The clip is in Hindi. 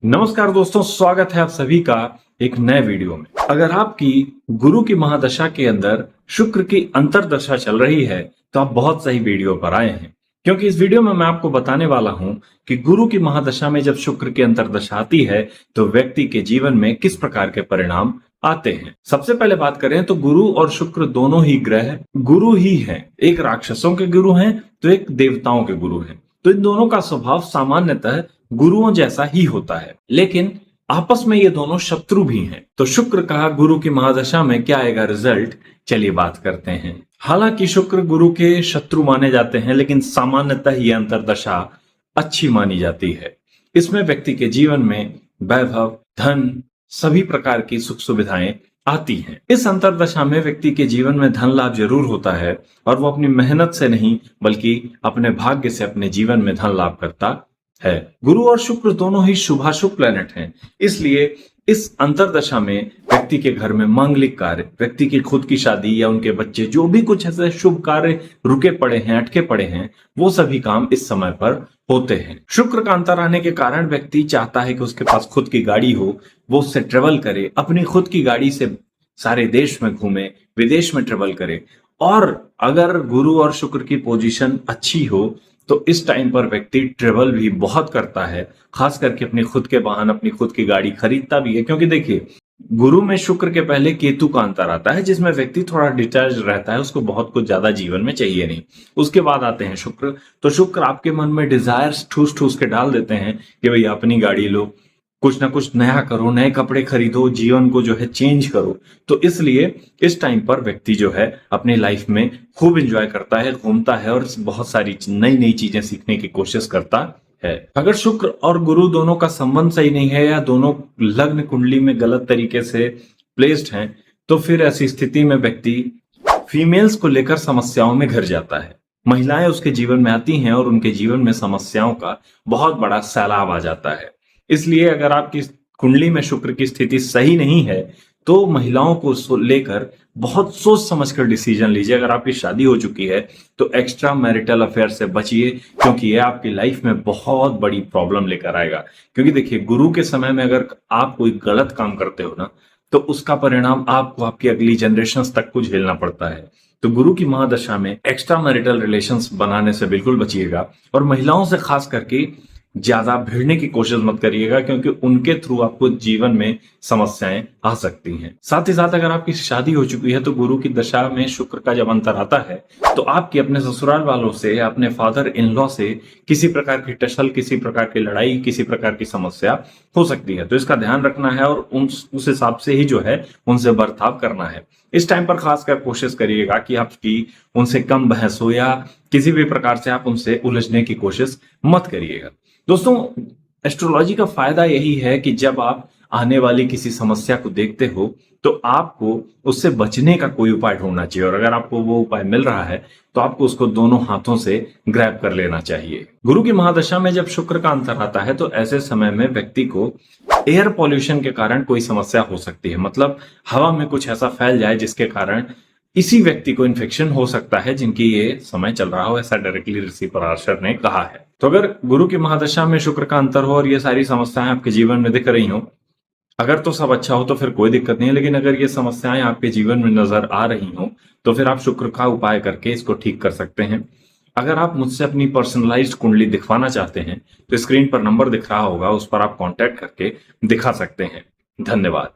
नमस्कार दोस्तों, स्वागत है आप सभी का एक नए वीडियो में। अगर आपकी गुरु की महादशा के अंदर शुक्र की अंतरदशा चल रही है तो आप बहुत सही वीडियो पर आए हैं, क्योंकि इस वीडियो में मैं आपको बताने वाला हूं कि गुरु की महादशा में जब शुक्र की अंतरदशा आती है तो व्यक्ति के जीवन में किस प्रकार के परिणाम आते हैं। सबसे पहले बात करें तो गुरु और शुक्र दोनों ही ग्रह गुरु ही हैं। एक राक्षसों के गुरु हैं तो एक देवताओं के गुरु हैं। तो इन दोनों का स्वभाव सामान्यतः गुरुओं जैसा ही होता है, लेकिन आपस में ये दोनों शत्रु भी हैं। तो शुक्र का गुरु की महादशा में क्या आएगा रिजल्ट, चलिए बात करते हैं। हालांकि शुक्र गुरु के शत्रु माने जाते हैं, लेकिन सामान्यतः ये अंतरदशा अच्छी मानी जाती है। इसमें व्यक्ति के जीवन में वैभव, धन, सभी प्रकार की सुख सुविधाएं आती हैं। इस अंतरदशा में व्यक्ति के जीवन में धन लाभ जरूर होता है, और वो अपनी मेहनत से नहीं बल्कि अपने भाग्य से अपने जीवन में धन लाभ करता है। गुरु और शुक्र दोनों ही शुभाशुभ प्लैनेट हैं, इसलिए इस अंतरदशा में व्यक्ति के घर में मांगलिक कार्य, व्यक्ति की खुद की शादी या उनके बच्चे, जो भी कुछ ऐसे शुभ कार्य रुके पड़े हैं, अटके पड़े हैं, वो सभी काम इस समय पर होते हैं। शुक्र का अंतर आने के कारण व्यक्ति चाहता है कि उसके पास खुद की गाड़ी हो, वो उससे ट्रेवल करे, अपनी खुद की गाड़ी से सारे देश में घूमे, विदेश में ट्रेवल करे। और अगर गुरु और शुक्र की पोजीशन अच्छी हो तो इस टाइम पर व्यक्ति ट्रेवल भी बहुत करता है, खास करके अपनी खुद के वाहन, अपनी खुद की गाड़ी खरीदता भी है। क्योंकि देखिए, गुरु में शुक्र के पहले केतु का अंतर आता है, जिसमें व्यक्ति थोड़ा डिटैच रहता है, उसको बहुत कुछ ज्यादा जीवन में चाहिए नहीं। उसके बाद आते हैं शुक्र। तो शुक्र आपके मन में डिजायर्स ठूस ठूस के डाल देते हैं कि भाई अपनी गाड़ी लो, कुछ ना कुछ नया करो, नए कपड़े खरीदो, जीवन को जो है चेंज करो। तो इसलिए इस टाइम पर व्यक्ति जो है अपनी लाइफ में खूब एंजॉय करता है, घूमता है और बहुत सारी नई नई चीजें सीखने की कोशिश करता है। अगर शुक्र और गुरु दोनों का संबंध सही नहीं है या दोनों लग्न कुंडली में गलत तरीके से प्लेस्ड हैं, तो फिर ऐसी स्थिति में व्यक्ति फीमेल्स को लेकर समस्याओं में घिर जाता है। महिलाएं उसके जीवन में आती हैं और उनके जीवन में समस्याओं का बहुत बड़ा सैलाब आ जाता है। इसलिए अगर आपकी कुंडली में शुक्र की स्थिति सही नहीं है तो महिलाओं को लेकर बहुत सोच समझकर डिसीजन लीजिए। अगर आपकी शादी हो चुकी है तो एक्स्ट्रा मैरिटल अफेयर से बचिए, क्योंकि ये आपकी लाइफ में बहुत बड़ी प्रॉब्लम लेकर आएगा। क्योंकि देखिए, गुरु के समय में अगर आप कोई गलत काम करते हो ना, तो उसका परिणाम आपको आपकी अगली जनरेशन तक को झेलना पड़ता है। तो गुरु की महादशा में एक्स्ट्रा मैरिटल रिलेशंस बनाने से बिल्कुल बचिएगा, और महिलाओं से खास करके ज्यादा भिड़ने की कोशिश मत करिएगा, क्योंकि उनके थ्रू आपको जीवन में समस्याएं आ सकती हैं। साथ ही साथ अगर आपकी शादी हो चुकी है तो गुरु की दशा में शुक्र का जब अंतर आता है तो आपकी अपने ससुराल वालों से, अपने फादर इन लॉ से किसी प्रकार की टसल, किसी प्रकार की लड़ाई, किसी प्रकार की समस्या हो सकती है। तो इसका ध्यान रखना है और उस हिसाब से ही जो है उनसे बर्ताव करना है। इस टाइम पर खासकर कोशिश करिएगा कि आपकी उनसे कम बहस हो या किसी भी प्रकार से आप उनसे उलझने की कोशिश मत करिएगा। दोस्तों, एस्ट्रोलॉजी का फायदा यही है कि जब आप आने वाली किसी समस्या को देखते हो तो आपको उससे बचने का कोई उपाय ढूंढना चाहिए, और अगर आपको वो उपाय मिल रहा है तो आपको उसको दोनों हाथों से ग्रैब कर लेना चाहिए। गुरु की महादशा में जब शुक्र का अंतर आता है तो ऐसे समय में व्यक्ति को एयर पॉल्यूशन के कारण कोई समस्या हो सकती है। मतलब हवा में कुछ ऐसा फैल जाए जिसके कारण इसी व्यक्ति को इन्फेक्शन हो सकता है, जिनकी ये समय चल रहा हो, ऐसा डायरेक्टली ऋषि पराशर ने कहा है। तो अगर गुरु की महादशा में शुक्र का अंतर हो और ये सारी समस्याएं आपके जीवन में दिख रही हो, अगर तो सब अच्छा हो तो फिर कोई दिक्कत नहीं है, लेकिन अगर ये समस्याएं आपके जीवन में नजर आ रही हो तो फिर आप शुक्र का उपाय करके इसको ठीक कर सकते हैं। अगर आप मुझसे अपनी पर्सनलाइज्ड कुंडली दिखवाना चाहते हैं तो स्क्रीन पर नंबर दिख रहा होगा, उस पर आप कांटेक्ट करके दिखा सकते हैं। धन्यवाद।